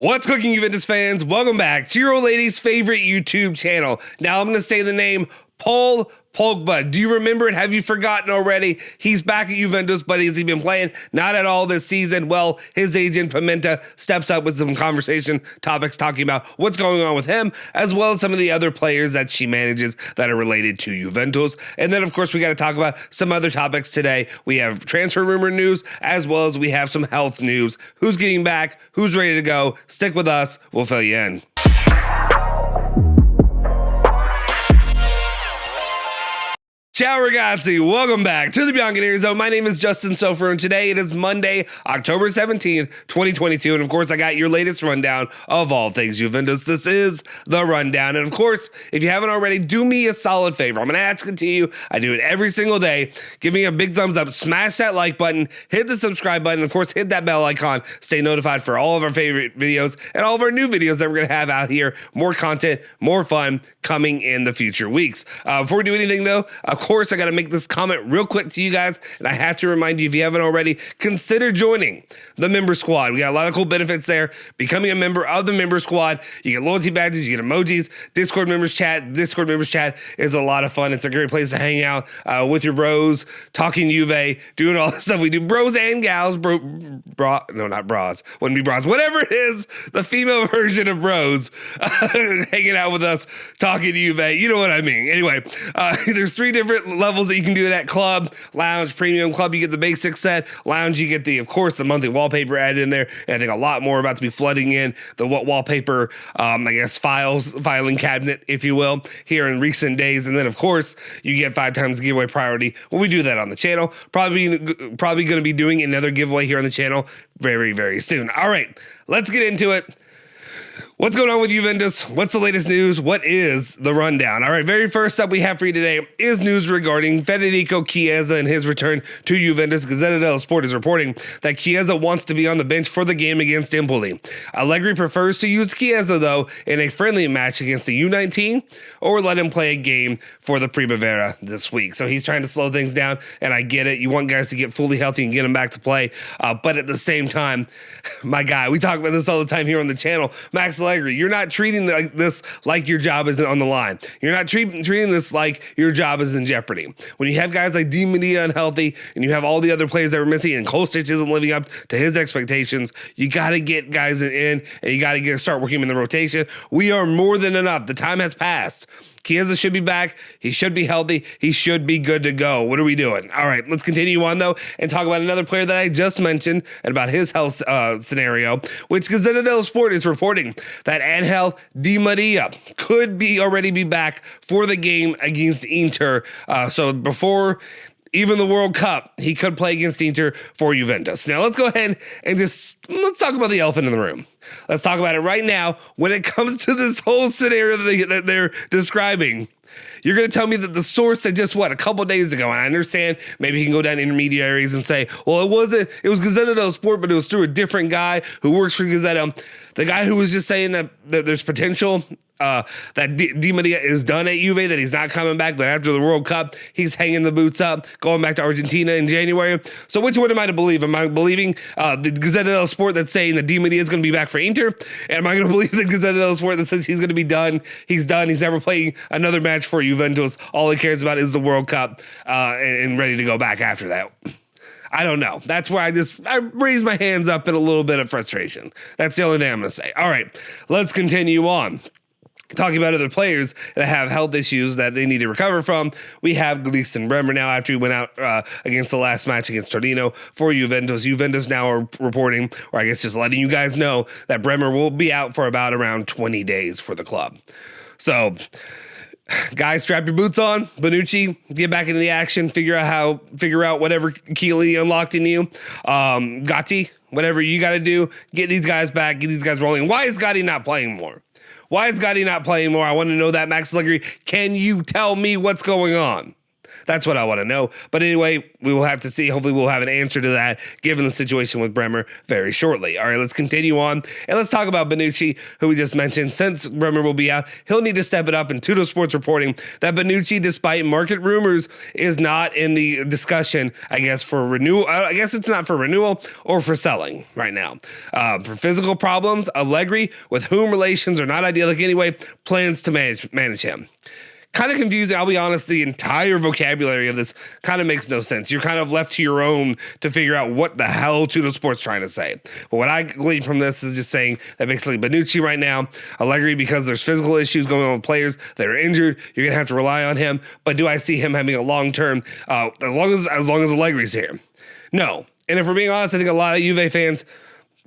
What's cooking, Juventus fans? Welcome back to your old lady's favorite YouTube channel. Now I'm going to say the name Paul Pogba. Do you remember it? Have you forgotten already? He's back at Juventus, but has he been playing? Not at all this season. Well, his agent Pimenta steps up with some conversation topics talking about what's going on with him, as well as some of the other players that she manages that are related to Juventus. And then, of course, we got to talk about some other topics today. We have transfer rumor news, as well as we have some health news. Who's getting back? Who's ready to go? Stick with us. We'll fill you in. Ciao ragazzi, welcome back to the Bianconerizonechannel. My name is Justin Sofer, and today it is Monday, October 17th, 2022, and of course I got your latest rundown of all things Juventus. This is the rundown, and of course, if you haven't already, do me a solid favor. I'm going to ask it to you. I do it every single day. Give me a big thumbs up, smash that like button, hit the subscribe button, of course, hit that bell icon, stay notified for all of our favorite videos and all of our new videos that we're going to have out here. More content, more fun coming in the future weeks. Before we do anything though, of course, I got to make this comment real quick to you guys, and I have to remind you, if you haven't already, consider joining the member squad. We got a lot of cool benefits there. Becoming a member of the member squad, you get loyalty badges, you get emojis, Discord members chat. Discord members chat is a lot of fun. It's a great place to hang out with your bros, talking Juve, doing all the stuff we do. Bros and gals, not bras, wouldn't be bras, whatever it is, the female version of bros, hanging out with us, talking to Juve. You know what I mean. Anyway, there's 3 different levels that you can do it at: club, lounge, premium. Club, you get the basic set. Lounge, you get the, of course, the monthly wallpaper added in there, and I think a lot more about to be flooding in the wallpaper, filing cabinet, if you will, here in recent days. And then, of course, you get 5 times giveaway priority when we do that on the channel. Probably going to be doing another giveaway here on the channel very, very soon. All right, let's get into it. What's going on with Juventus? What's the latest news? What is the rundown? All right, very first up we have for you today is news regarding Federico Chiesa and his return to Juventus. Gazzetta dello Sport is reporting that Chiesa wants to be on the bench for the game against Empoli. Allegri prefers to use Chiesa, though, in a friendly match against the U19, or let him play a game for the Primavera this week. So he's trying to slow things down, and I get it. You want guys to get fully healthy and get them back to play. But at the same time, my guy, we talk about this all the time here on the channel, Max Allegri, you're not treating this like your job is on the line. You're not treating this like your job is in jeopardy. When you have guys like Di Maria unhealthy, and you have all the other players that were missing, and Kostic isn't living up to his expectations, you got to get guys in, and you got to start working in the rotation. We are more than enough. The time has passed. Chiesa should be back. He should be healthy. He should be good to go. What are we doing? All right, let's continue on, though, and talk about another player that I just mentioned and about his health scenario, which Gazzetta dello Sport is reporting that Angel Di Maria could already be back for the game against Inter. So before even the World Cup, he could play against Inter for Juventus. Now, let's go ahead and let's talk about the elephant in the room. Let's talk about it right now. When it comes to this whole scenario that they're describing, you're going to tell me that the source said just a couple days ago, and I understand maybe he can go down to intermediaries and say, well, it was Gazzetta dello Sport, but it was through a different guy who works for Gazzetta. The guy who was just saying that there's potential that Di Maria is done at Juve, that he's not coming back, that after the World Cup, he's hanging the boots up, going back to Argentina in January. So which one am I to believe? Am I believing the Gazzetta dello Sport that's saying that Di Maria is going to be back for Inter? And am I going to believe the Gazzetta dello Sport that says he's going to be done? He's done. He's never playing another match for Juventus. All he cares about is the World Cup and ready to go back after that. I don't know. That's where I raise my hands up in a little bit of frustration. That's the only thing I'm going to say. All right, let's continue on. Talking about other players that have health issues that they need to recover from, we have Gleason Bremer now after he went out against the last match against Torino for Juventus. Juventus now are reporting, or I guess just letting you guys know, that Bremer will be out for about around 20 days for the club. So, guys, strap your boots on. Bonucci, get back into the action. Figure out whatever Chiellini unlocked in you. Gatti, whatever you got to do, get these guys back, get these guys rolling. Why is Gatti not playing more? I want to know that, Max Allegri. Can you tell me what's going on? That's what I want to know. But anyway, we will have to see. Hopefully we'll have an answer to that given the situation with Bremer very shortly. All right, let's continue on. And let's talk about Bonucci, who we just mentioned. Since Bremer will be out, he'll need to step it up. And Tutto Sports reporting that Bonucci, despite market rumors, is not in the discussion, I guess, for renewal. I guess it's not for renewal or for selling right now. For physical problems, Allegri, with whom relations are not idyllic anyway, plans to manage him. Kind of confusing. I'll be honest, the entire vocabulary of this kind of makes no sense. You're kind of left to your own to figure out what the hell Tutto Sports trying to say. But what I glean from this is just saying that basically Bonucci right now, Allegri, because there's physical issues going on with players that are injured, you're going to have to rely on him. But do I see him having a long-term, as long as Allegri's here? No. And if we're being honest, I think a lot of Juve fans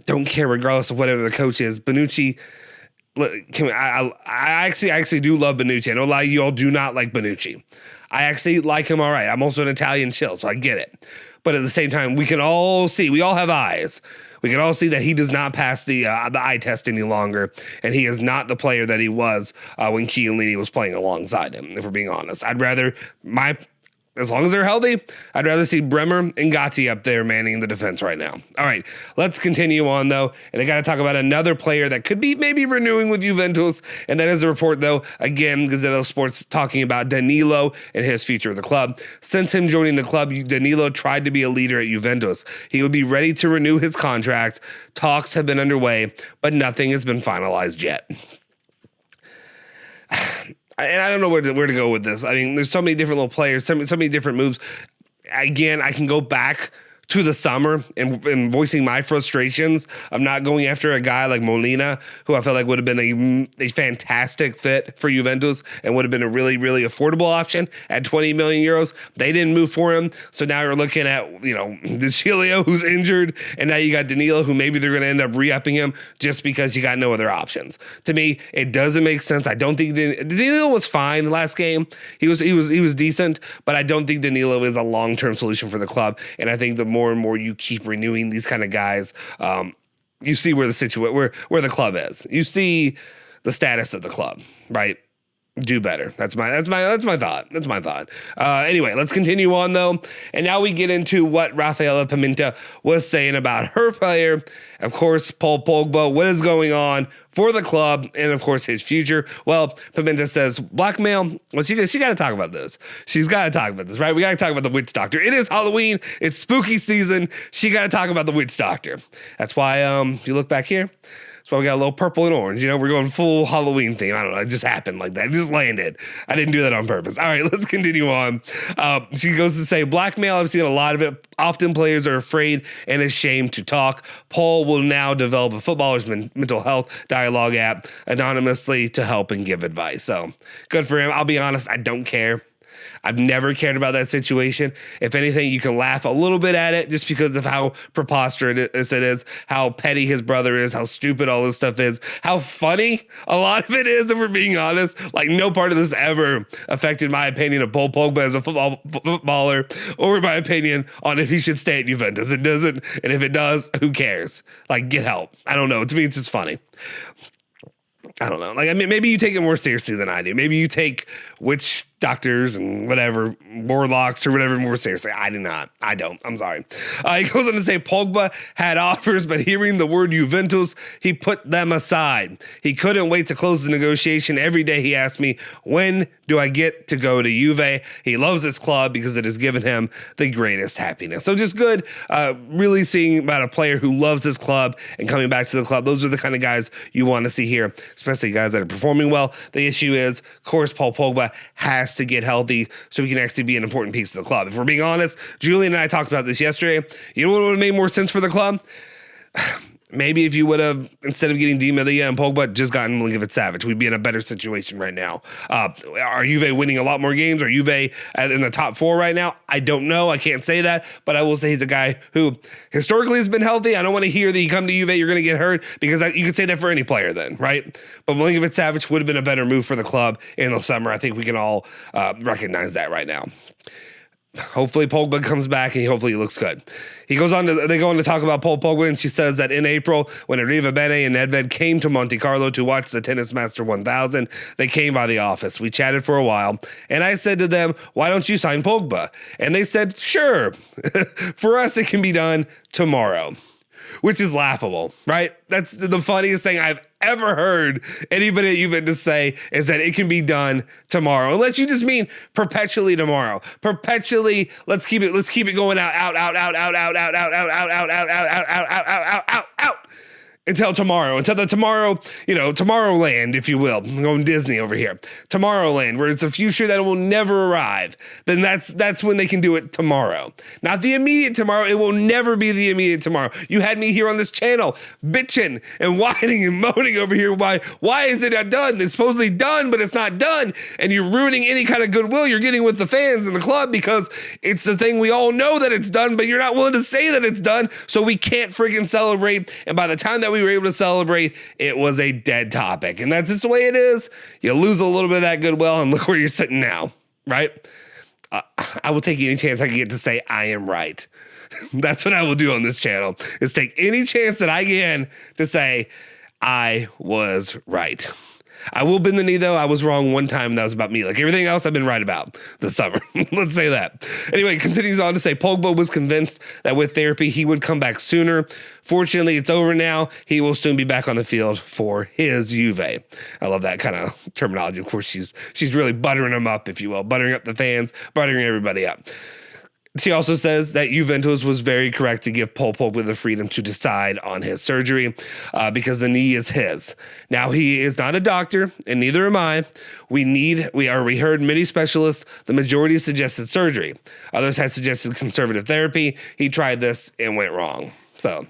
don't care regardless of whatever the coach is. Bonucci, I actually do love Bonucci. I know a lot of you all do not like Bonucci. I actually like him all right. I'm also an Italian chill, so I get it. But at the same time, we all have eyes. We can all see that he does not pass the eye test any longer, and he is not the player that he was when Chiellini was playing alongside him, if we're being honest. As long as they're healthy, I'd rather see Bremer and Gatti up there manning the defense right now. All right, let's continue on, though. And I got to talk about another player that could be maybe renewing with Juventus. And that is a report, though, again, Gazzetta Sports talking about Danilo and his future with the club. Since him joining the club, Danilo tried to be a leader at Juventus. He would be ready to renew his contract. Talks have been underway, but nothing has been finalized yet. And I don't know where to go with this. I mean, there's so many different little players, so many different moves. Again, I can go back to the summer and voicing my frustrations of not going after a guy like Molina, who I felt like would have been a fantastic fit for Juventus and would have been a really, really affordable option at 20 million euros. They didn't move for him. So now you're looking at, De Chilio, who's injured, and now you got Danilo, who maybe they're going to end up re-upping him just because you got no other options. To me, it doesn't make sense. I don't think Danilo was fine last game. He was decent, but I don't think Danilo is a long-term solution for the club. And I think the more and more you keep renewing these kind of guys, you see where the club is. You see the status of the club, right? Do better. That's my thought. Anyway, let's continue on though. And now we get into what Rafaela Pimenta was saying about her player. Of course, Paul Pogba, what is going on for the club and of course his future. Well, Pimenta says blackmail. Well, she got to talk about this. She's got to talk about this, right? We got to talk about the witch doctor. It is Halloween. It's spooky season. She got to talk about the witch doctor. That's why, if you look back here, so we got a little purple and orange. We're going full Halloween theme. I don't know. It just happened like that. It just landed. I didn't do that on purpose. All right, let's continue on. She goes to say, blackmail, I've seen a lot of it. Often players are afraid and ashamed to talk. Paul will now develop a footballer's mental health dialogue app anonymously to help and give advice. So good for him. I'll be honest, I don't care. I've never cared about that situation. If anything, you can laugh a little bit at it just because of how preposterous it is, how petty his brother is, how stupid all this stuff is, how funny a lot of it is, if we're being honest. Like, no part of this ever affected my opinion of Paul Pogba as a footballer or my opinion on if he should stay at Juventus. It doesn't. And if it does, who cares? Like, get help. I don't know. To me, it's just funny. I don't know. Like, I mean, maybe you take it more seriously than I do. Maybe you take witch doctors and whatever, warlocks or whatever more seriously. I do not. I don't. I'm sorry. He goes on to say Pogba had offers, but hearing the word Juventus, he put them aside. He couldn't wait to close the negotiation. Every day he asked me, when do I get to go to Juve? He loves this club because it has given him the greatest happiness. So just good, really seeing about a player who loves this club and coming back to the club. Those are the kind of guys you want to see here, especially guys that are performing well. The issue is, of course, Paul Pogba has to get healthy so he can actually be an important piece of the club. If we're being honest, Julian and I talked about this yesterday. You know what would have made more sense for the club? Maybe if you would have, instead of getting Di Maria and Pogba, just gotten Milinkovic-Savic, we'd be in a better situation right now. Are Juve winning a lot more games? Are Juve in the top four right now? I don't know. I can't say that, but I will say he's a guy who historically has been healthy. I don't want to hear that you come to Juve, you're going to get hurt, because you could say that for any player then, right? But Milinkovic-Savic would have been a better move for the club in the summer. I think we can all recognize that right now. Hopefully Pogba comes back and hopefully he looks good. They go on to talk about Paul Pogba, and she says that in April, when Arriva Bene and Nedved came to Monte Carlo to watch the Tennis Master 1000, they came by the office. We chatted for a while, and I said to them, why don't you sign Pogba? And they said, sure. For us, it can be done tomorrow. Which is laughable, right? That's the funniest thing I've ever heard anybody at Juventus say, is that it can be done tomorrow. Unless you just mean perpetually tomorrow. Perpetually, let's keep it going out. Until tomorrow, until the tomorrow, Tomorrowland, if you will. I'm going Disney over here. Tomorrowland, where it's a future that will never arrive. Then that's when they can do it tomorrow. Not the immediate tomorrow. It will never be the immediate tomorrow. You had me here on this channel bitching and whining and moaning over here. Why is it not done? It's supposedly done, but it's not done. And you're ruining any kind of goodwill you're getting with the fans and the club because it's the thing we all know that it's done, but you're not willing to say that it's done. So we can't freaking celebrate. And by the time that we were able to celebrate, it was a dead topic. And that's just the way it is. You lose a little bit of that goodwill, and look where you're sitting now, right? I will take any chance I can get to say I am right. That's what I will do on this channel, is take any chance that I can to say I was right. I will bend the knee, though. I was wrong one time, and that was about me. Like everything else I've been right about this summer. Let's say that. Anyway, continues on to say Pogba was convinced that with therapy, he would come back sooner. Fortunately, it's over now. He will soon be back on the field for his Juve. I love that kind of terminology. Of course, she's really buttering him up, if you will. Buttering up the fans, buttering everybody up. She also says that Juventus was very correct to give Paul Pogba the freedom to decide on his surgery because the knee is his. Now, he is not a doctor, and neither am I. We heard many specialists. The majority suggested surgery. Others had suggested conservative therapy. He tried this and went wrong. So,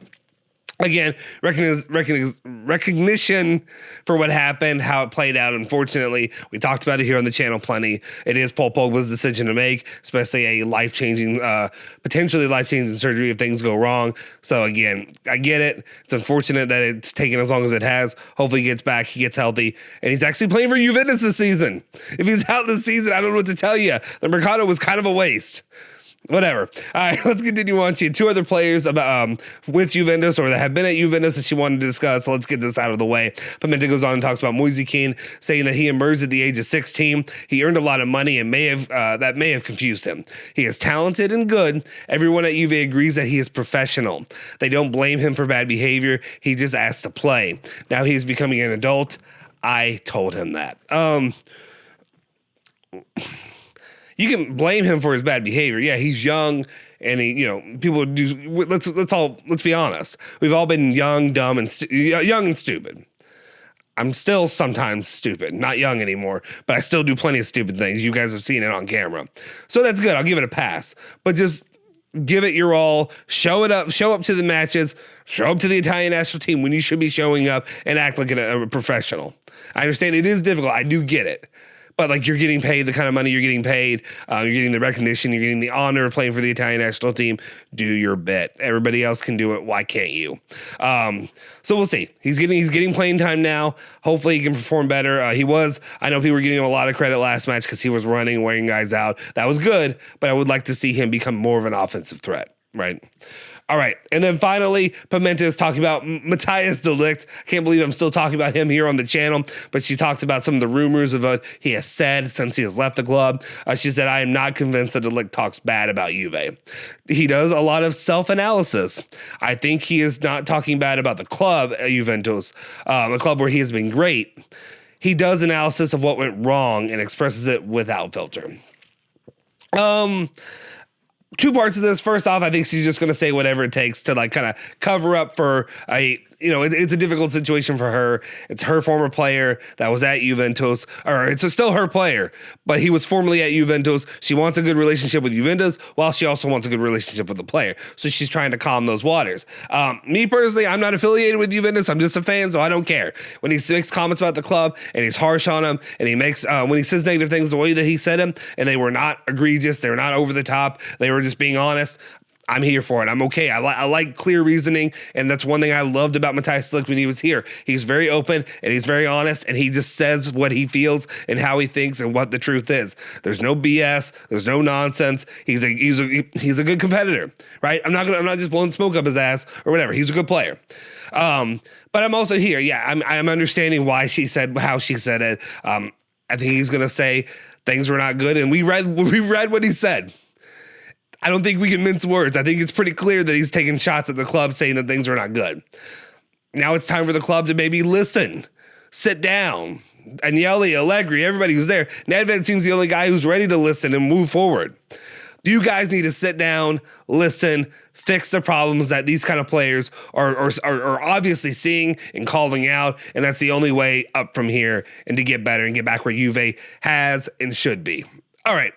again, recognition for what happened, how it played out. Unfortunately, we talked about it here on the channel plenty. It is Paul Pogba's decision to make, especially a potentially life-changing surgery if things go wrong. So again, I get it. It's unfortunate that it's taken as long as it has. Hopefully he gets back, he gets healthy, and he's actually playing for Juventus this season. If he's out this season, I don't know what to tell you. The Mercado was kind of a waste. Whatever. All right, let's continue on to two other players with Juventus or that have been at Juventus that she wanted to discuss. So let's get this out of the way. Pimenta goes on and talks about Moise Kean, saying that he emerged at the age of 16. He earned a lot of money and that may have confused him. He is talented and good. Everyone at Juve agrees that he is professional. They don't blame him for bad behavior. He just asked to play. Now he's becoming an adult. I told him that. You can blame him for his bad behavior. Yeah, he's young, and people do. Let's be honest. We've all been young, dumb, and stupid. I'm still sometimes stupid. Not young anymore, but I still do plenty of stupid things. You guys have seen it on camera, so that's good. I'll give it a pass. But just give it your all. Show it up. Show up to the matches. Show up to the Italian national team when you should be showing up and act like a professional. I understand it is difficult. I do get it. But like you're getting paid the kind of money you're getting paid, you're getting the recognition, you're getting the honor of playing for the Italian national team. Do your bit. Everybody else can do it. Why can't you? So we'll see. He's getting playing time now. Hopefully he can perform better. I know people were giving him a lot of credit last match because he was running, wearing guys out. That was good, but I would like to see him become more of an offensive threat, right? All right, and then finally, Pimenta is talking about Matthias de Ligt. I can't believe I'm still talking about him here on the channel, but she talked about some of the rumors of what he has said since he has left the club. She said, I am not convinced that de Ligt talks bad about Juve. He does a lot of self-analysis. I think he is not talking bad about the club at Juventus, a club where he has been great. He does analysis of what went wrong and expresses it without filter. Two parts of this. First off, I think she's just going to say whatever it takes to like kind of cover up for it's a difficult situation for her. It's her former player that was at Juventus, or it's still her player, but he was formerly at Juventus. She wants a good relationship with Juventus while she also wants a good relationship with the player. So she's trying to calm those waters. Me personally, I'm not affiliated with Juventus. I'm just a fan, so I don't care. When he makes comments about the club and he's harsh on him and he makes, when he says negative things the way that he said them and they were not egregious, they were not over the top, they were just being honest, I'm here for it. I'm okay. I like clear reasoning, and that's one thing I loved about Matthias Slick when he was here. He's very open, and he's very honest, and he just says what he feels and how he thinks and what the truth is. There's no BS. There's no nonsense. He's a good competitor, right? I'm not just blowing smoke up his ass or whatever. He's a good player. But I'm also here. Yeah, I'm understanding why she said how she said it. I think he's gonna say things were not good, and we read what he said. I don't think we can mince words. I think it's pretty clear that he's taking shots at the club saying that things are not good. Now it's time for the club to maybe listen, sit down. Agnelli, Allegri, everybody who's there. Nedved seems the only guy who's ready to listen and move forward. You guys need to sit down, listen, fix the problems that these kind of players are obviously seeing and calling out, and that's the only way up from here and to get better and get back where Juve has and should be. All right.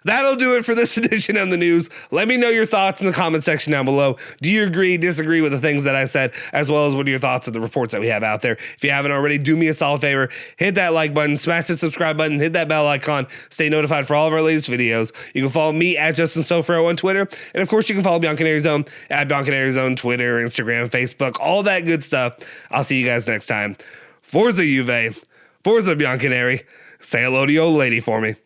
That'll do it for this edition of the news. Let me know your thoughts in the comment section down below. Do you agree, disagree with the things that I said, as well as what are your thoughts of the reports that we have out there? If you haven't already, do me a solid favor. Hit that like button, smash the subscribe button, hit that bell icon, stay notified for all of our latest videos. You can follow me at Justin Sofro on Twitter. And of course, you can follow Bianconerizone at Bianconerizone, Twitter, Instagram, Facebook, all that good stuff. I'll see you guys next time. Forza Juve, Forza Bianconeri. Say hello to your old lady for me.